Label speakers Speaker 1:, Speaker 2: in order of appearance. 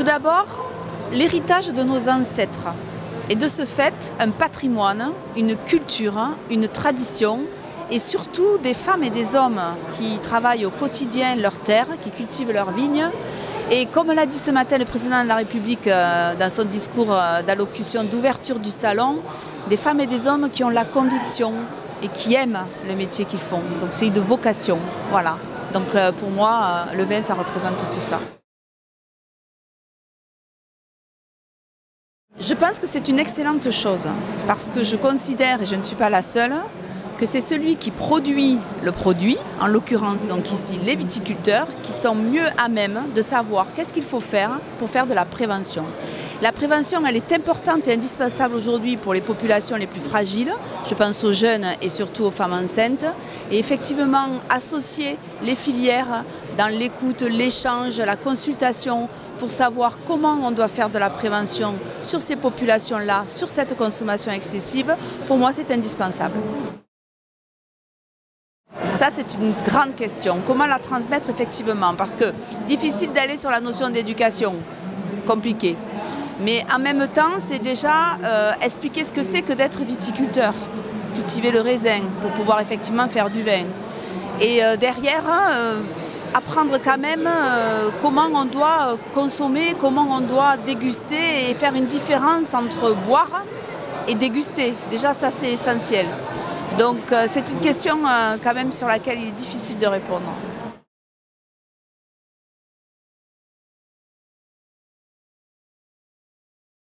Speaker 1: d'abord, l'héritage de nos ancêtres. Et de ce fait, un patrimoine, une culture, une tradition et surtout des femmes et des hommes qui travaillent au quotidien leurs terres, qui cultivent leurs vignes. Et comme l'a dit ce matin le président de la République dans son discours d'allocution d'ouverture du salon, des femmes et des hommes qui ont la conviction et qui aiment le métier qu'ils font. Donc c'est une vocation, voilà. Donc pour moi, le vin, ça représente tout ça. Je pense que c'est une excellente chose parce que je considère, et je ne suis pas la seule, que c'est celui qui produit le produit, en l'occurrence donc ici les viticulteurs, qui sont mieux à même de savoir qu'est-ce qu'il faut faire pour faire de la prévention. La prévention, elle est importante et indispensable aujourd'hui pour les populations les plus fragiles. Je pense aux jeunes et surtout aux femmes enceintes. Et effectivement, associer les filières dans l'écoute, l'échange, la consultation, pour savoir comment on doit faire de la prévention sur ces populations-là, sur cette consommation excessive, pour moi c'est indispensable. Ça c'est une grande question. Comment la transmettre effectivement? Parce que difficile d'aller sur la notion d'éducation, compliqué. Mais en même temps, c'est déjà expliquer ce que c'est que d'être viticulteur, cultiver le raisin pour pouvoir effectivement faire du vin. Et derrière, apprendre quand même comment on doit consommer, comment on doit déguster et faire une différence entre boire et déguster. Déjà ça c'est essentiel. Donc c'est une question quand même sur laquelle il est difficile de répondre.